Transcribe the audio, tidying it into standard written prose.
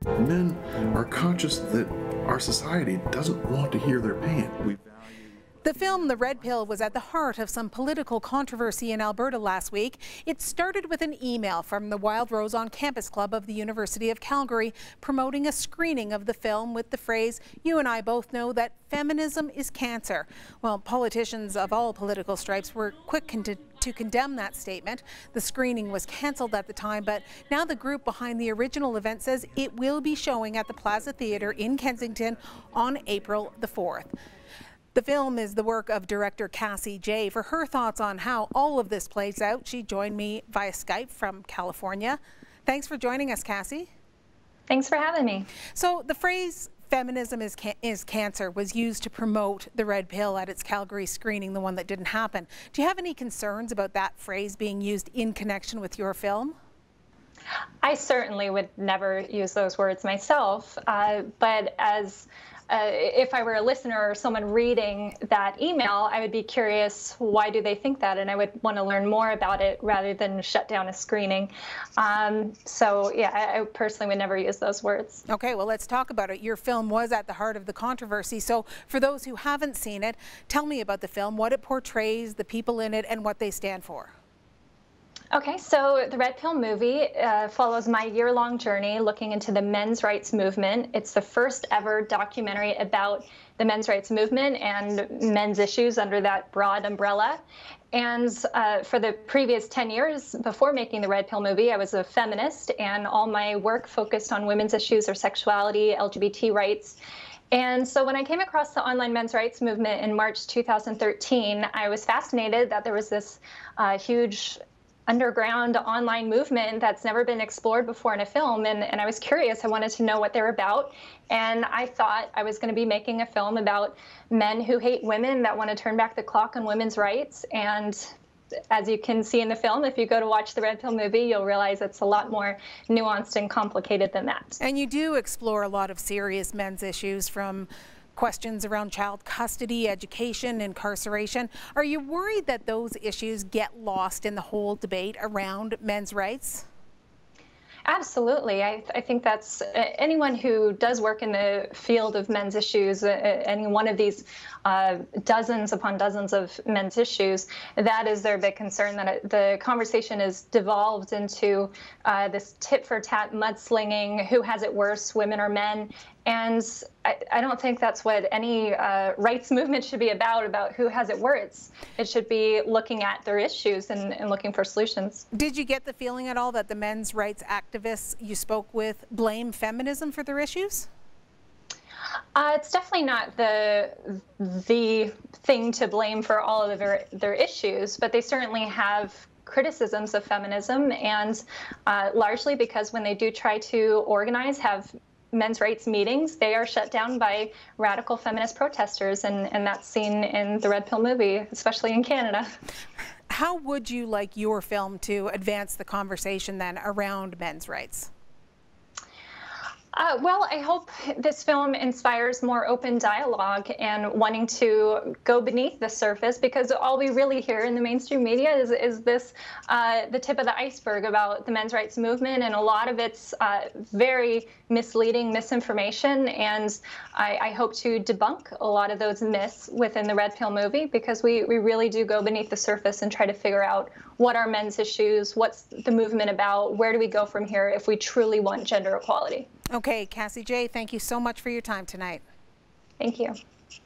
Men are conscious that our society doesn't want to hear their pain. The film The Red Pill was at the heart of some political controversy in Alberta last week. It started with an email from the Wild Rose on Campus Club of the University of Calgary promoting a screening of the film with the phrase, "You and I both know that feminism is cancer." Well, politicians of all political stripes were quick to condemn that statement. The screening was cancelled at the time, but now the group behind the original event says it will be showing at the Plaza Theatre in Kensington on April the 4th. The film is the work of director Cassie Jaye. For her thoughts on how all of this plays out, she joined me via Skype from California. Thanks for joining us, Cassie. Thanks for having me. So the phrase "feminism is cancer" was used to promote The Red Pill at its Calgary screening, the one that didn't happen. Do you have any concerns about that phrase being used in connection with your film? I certainly would never use those words myself, but if I were a listener or someone reading that email, I would be curious, why do they think that? And I would want to learn more about it rather than shut down a screening. So yeah, I personally would never use those words. Okay, well, let's talk about it. Your film was at the heart of the controversy. So for those who haven't seen it, tell me about the film, what it portrays, the people in it, and what they stand for. Okay, so the Red Pill movie follows my year-long journey looking into the men's rights movement. It's the first ever documentary about the men's rights movement and men's issues under that broad umbrella. And for the previous 10 years before making the Red Pill movie, I was a feminist, and all my work focused on women's issues or sexuality, LGBT rights. And so when I came across the online men's rights movement in March 2013, I was fascinated that there was this huge underground online movement that's never been explored before in a film, and I was curious. I wanted to know what they're about, and I thought I was going to be making a film about men who hate women that want to turn back the clock on women's rights. And as you can see in the film, if you go to watch the Red Pill movie, you'll realize it's a lot more nuanced and complicated than that. And you do explore a lot of serious men's issues, from questions around child custody, education, incarceration. Are you worried that those issues get lost in the whole debate around men's rights? Absolutely. I think that's anyone who does work in the field of men's issues, any one of these dozens upon dozens of men's issues, that is their big concern, that the conversation is devolved into this tit-for-tat mudslinging, who has it worse, women or men. And I don't think that's what any rights movement should be about who has it worse. It should be looking at their issues and looking for solutions. Did you get the feeling at all that the men's rights activists you spoke with blame feminism for their issues? It's definitely not the thing to blame for all of their issues, but they certainly have criticisms of feminism, and largely because when they do try to organize, have men's rights meetings, they are shut down by radical feminist protesters, and that's seen in the Red Pill movie, especially in Canada. How would you like your film to advance the conversation then around men's rights? Well, I hope this film inspires more open dialogue and wanting to go beneath the surface, because all we really hear in the mainstream media is this, the tip of the iceberg about the men's rights movement, and a lot of it's very misleading misinformation. And I hope to debunk a lot of those myths within the Red Pill movie, because we really do go beneath the surface and try to figure out what are men's issues, what's the movement about, where do we go from here if we truly want gender equality. Okay, Cassie Jaye, thank you so much for your time tonight. Thank you.